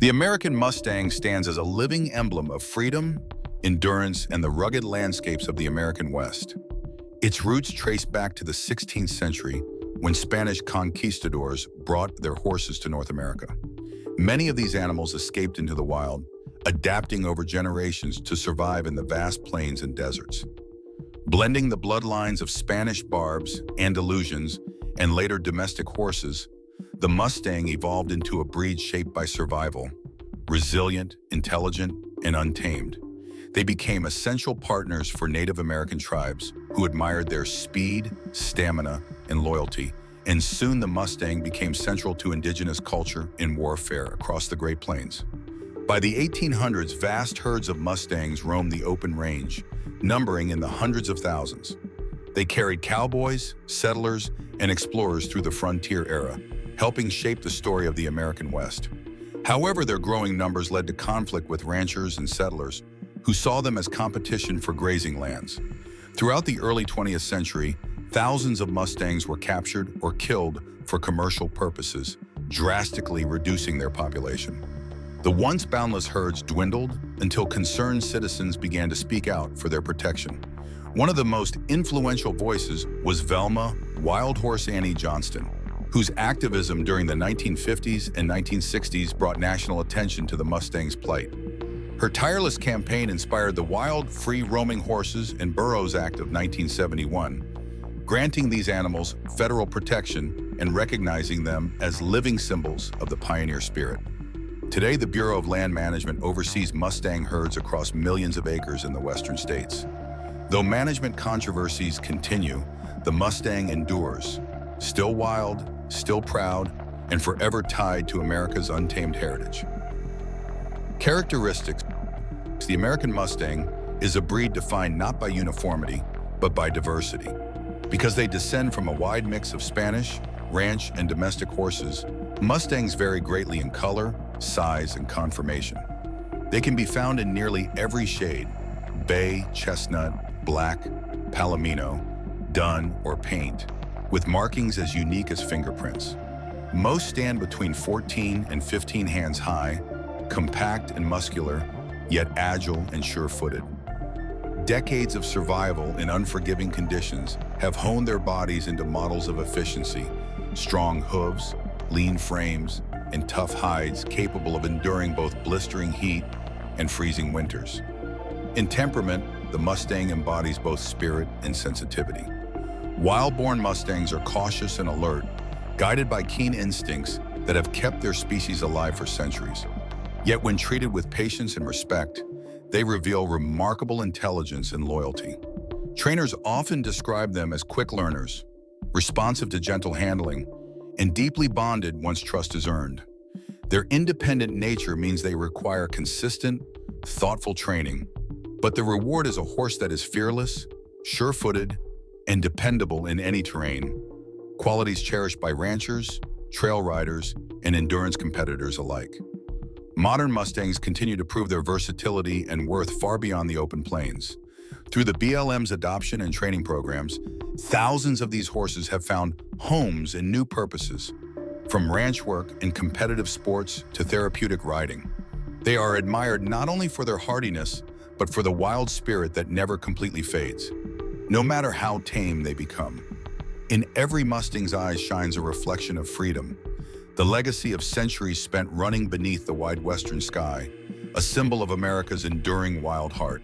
The American Mustang stands as a living emblem of freedom, endurance, and the rugged landscapes of the American West. Its roots trace back to the 16th century when Spanish conquistadors brought their horses to North America. Many of these animals escaped into the wild, adapting over generations to survive in the vast plains and deserts. Blending the bloodlines of Spanish Barbs, Andalusians, and later domestic horses, the Mustang evolved into a breed shaped by survival, resilient, intelligent, and untamed. They became essential partners for Native American tribes who admired their speed, stamina, and loyalty, and soon the Mustang became central to indigenous culture and warfare across the Great Plains. By the 1800s, vast herds of Mustangs roamed the open range, numbering in the hundreds of thousands. They carried cowboys, settlers, and explorers through the frontier era, helping shape the story of the American West. However, their growing numbers led to conflict with ranchers and settlers who saw them as competition for grazing lands. Throughout the early 20th century, thousands of Mustangs were captured or killed for commercial purposes, drastically reducing their population. The once boundless herds dwindled until concerned citizens began to speak out for their protection. One of the most influential voices was Velma "Wild Horse Annie" Johnston, whose activism during the 1950s and 1960s brought national attention to the Mustang's plight. Her tireless campaign inspired the Wild, Free Roaming Horses and Burros Act of 1971, granting these animals federal protection and recognizing them as living symbols of the pioneer spirit. Today, the Bureau of Land Management oversees Mustang herds across millions of acres in the western states. Though management controversies continue, the Mustang endures, still wild, still proud, and forever tied to America's untamed heritage. Characteristics: the American Mustang is a breed defined not by uniformity, but by diversity. Because they descend from a wide mix of Spanish, ranch, and domestic horses, Mustangs vary greatly in color, size, and conformation. They can be found in nearly every shade: bay, chestnut, black, palomino, dun, or paint, with markings as unique as fingerprints. Most stand between 14 and 15 hands high, compact and muscular, yet agile and sure-footed. Decades of survival in unforgiving conditions have honed their bodies into models of efficiency: strong hooves, lean frames, and tough hides capable of enduring both blistering heat and freezing winters. In temperament, the Mustang embodies both spirit and sensitivity. Wild-born Mustangs are cautious and alert, guided by keen instincts that have kept their species alive for centuries. Yet when treated with patience and respect, they reveal remarkable intelligence and loyalty. Trainers often describe them as quick learners, responsive to gentle handling, and deeply bonded once trust is earned. Their independent nature means they require consistent, thoughtful training, but the reward is a horse that is fearless, sure-footed, and dependable in any terrain, qualities cherished by ranchers, trail riders, and endurance competitors alike. Modern Mustangs continue to prove their versatility and worth far beyond the open plains. Through the BLM's adoption and training programs, thousands of these horses have found homes and new purposes, from ranch work and competitive sports to therapeutic riding. They are admired not only for their hardiness, but for the wild spirit that never completely fades, no matter how tame they become. In every Mustang's eyes shines a reflection of freedom, the legacy of centuries spent running beneath the wide western sky, a symbol of America's enduring wild heart.